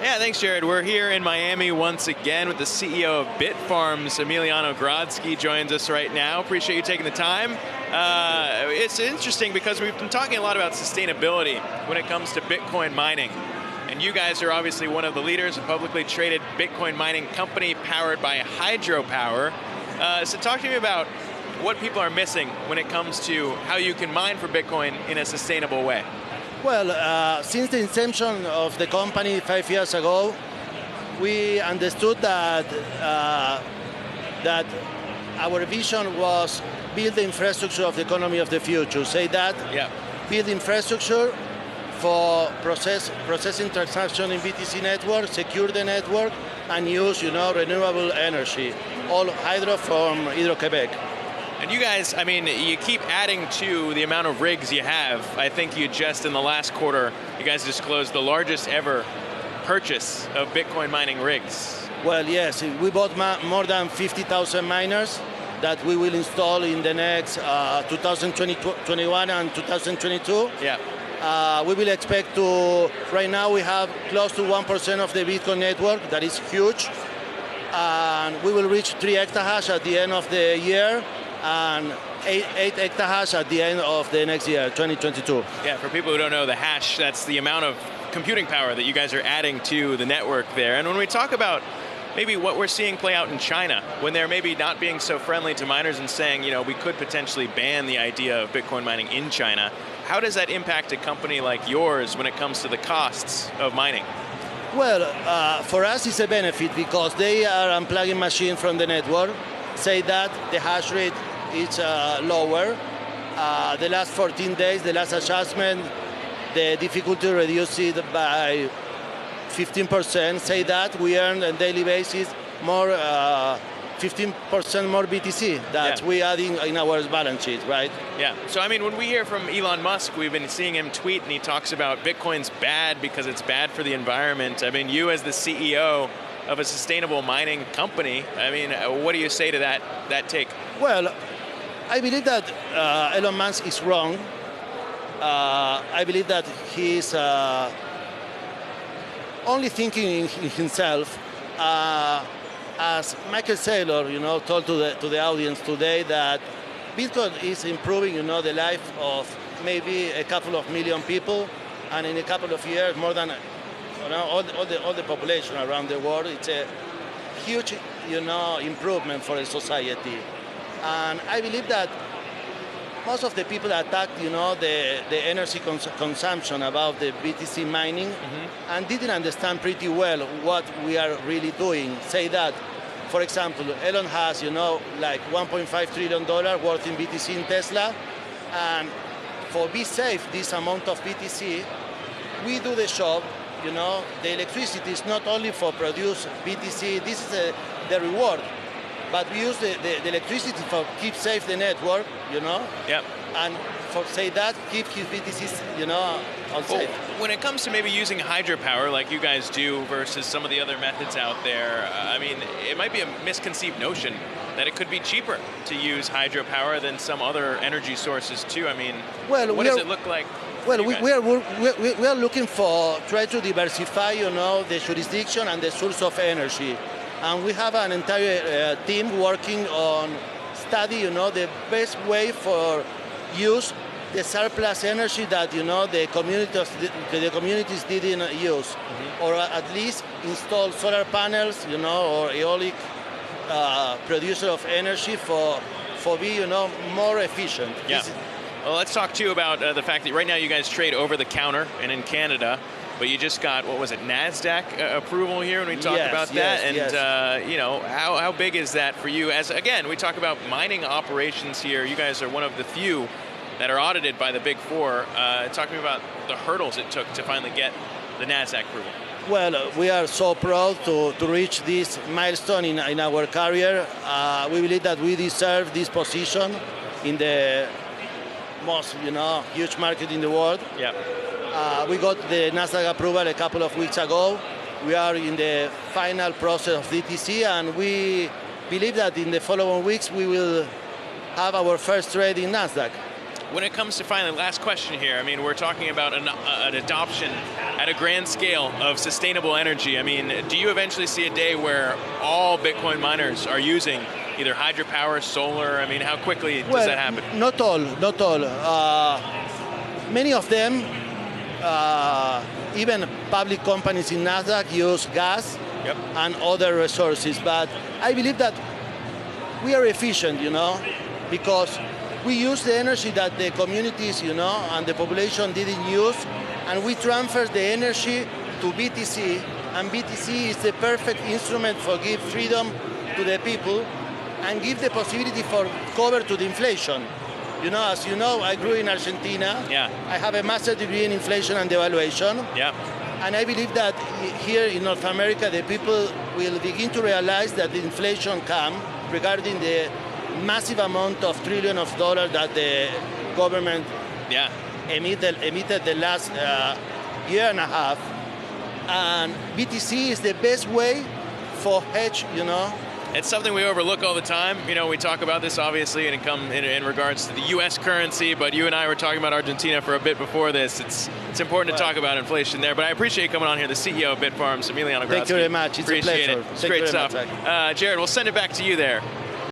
Yeah, thanks, Jared. We're here in Miami once again with the CEO of Bitfarms, Emiliano Grodzki, joins us right now. Appreciate you taking the time. It's interesting because we've been talking a lot about sustainability when it comes to Bitcoin mining. And you guys are obviously one of the leaders, a publicly traded Bitcoin mining company powered by hydropower. So talk to me about what people are missing when it comes to how you can mine for Bitcoin in a sustainable way. Well, since the inception of the company 5 years ago, we understood that that our vision was build the infrastructure of the economy of the future. Say that, build infrastructure for processing transaction in BTC network, secure the network, and use renewable energy, all hydro from Hydro-Quebec. And you guys, I mean, you keep adding to the amount of rigs you have. I think you just, in the last quarter, you guys disclosed the largest ever purchase of Bitcoin mining rigs. Well, yes, we bought more than 50,000 miners that we will install in the next 2021 and 2022. Yeah. We will expect to, right now we have close to 1% of the Bitcoin network, that is huge. And we will reach 3 exahash at the end of the year, and 8 exahash at the end of the next year, 2022. Yeah, for people who don't know, the hash, that's the amount of computing power that you guys are adding to the network there. And when we talk about maybe what we're seeing play out in China, when they're maybe not being so friendly to miners and saying, we could potentially ban the idea of Bitcoin mining in China, how does that impact a company like yours when it comes to the costs of mining? Well, for us it's a benefit because they are unplugging machines from the network, say that the hash rate is lower. The last 14 days, the last adjustment, the difficulty reduced it by 15%. Say that we earn on a daily basis more, 15% more BTC that we adding in our balance sheet, right? Yeah. So I mean, when we hear from Elon Musk, we've been seeing him tweet, and he talks about Bitcoin's bad because it's bad for the environment. I mean, you as the CEO of a sustainable mining company, I mean, what do you say to that take? Well, I believe that Elon Musk is wrong. I believe that he's only thinking in himself. As Michael Saylor, told to the audience today that Bitcoin is improving, the life of maybe a couple of million people, and in a couple of years, more than all the population around the world. It's a huge, improvement for the society. And I believe that most of the people attacked, the energy consumption about the BTC mining, and didn't understand pretty well what we are really doing. Say that, for example, Elon has, like $1.5 trillion worth in BTC in Tesla, and for be safe this amount of BTC, we do the job. The electricity is not only for produce BTC. This is the reward. But we use the electricity for keep safe the network, Yep. And for say that, keep his BTCs, on safe. When it comes to maybe using hydropower like you guys do versus some of the other methods out there, I mean, it might be a misconceived notion that it could be cheaper to use hydropower than some other energy sources too. I mean, what does it look like? Well, we are looking for, try to diversify, the jurisdiction and the source of energy. And we have an entire team working on study, the best way for use the surplus energy that, the communities didn't use. Or at least install solar panels, or eolic producer of energy for be, more efficient. Yeah. Well, let's talk too about the fact that right now you guys trade over the counter and in Canada, but you just got, what was it, Nasdaq approval here when we talk about that? How big is that for you? As again, we talk about mining operations here. You guys are one of the few that are audited by the Big Four. Talk to me about the hurdles it took to finally get the Nasdaq approval. Well, we are so proud to reach this milestone in our career. We believe that we deserve this position in the most, huge market in the world. Yeah. We got the Nasdaq approval a couple of weeks ago. We are in the final process of BTC, and we believe that in the following weeks we will have our first trade in Nasdaq. when it comes to finally, last question here, I mean, we're talking about an adoption at a grand scale of sustainable energy. I mean, do you eventually see a day where all Bitcoin miners are using either hydropower, solar? I mean, how quickly does that happen? Not all. Many of them, even public companies in Nasdaq, use gas and other resources. But I believe that we are efficient, because we use the energy that the communities, and the population didn't use, and we transfer the energy to BTC, and BTC is the perfect instrument for give freedom to the people and give the possibility for cover to the inflation. As you know, I grew in Argentina. Yeah. I have a master's degree in inflation and devaluation. Yeah. And I believe that here in North America, the people will begin to realize that the inflation comes regarding the massive amount of trillions of dollars that the government emitted the last year and a half. And BTC is the best way for hedge, It's something we overlook all the time. We talk about this obviously in regards to the U.S. currency, but you and I were talking about Argentina for a bit before this. It's important to talk about inflation there, but I appreciate you coming on here, the CEO of Bitfarms, Emiliano Grodzki. Thank you very much. It's appreciate a pleasure. It's great stuff. Jared, we'll send it back to you there.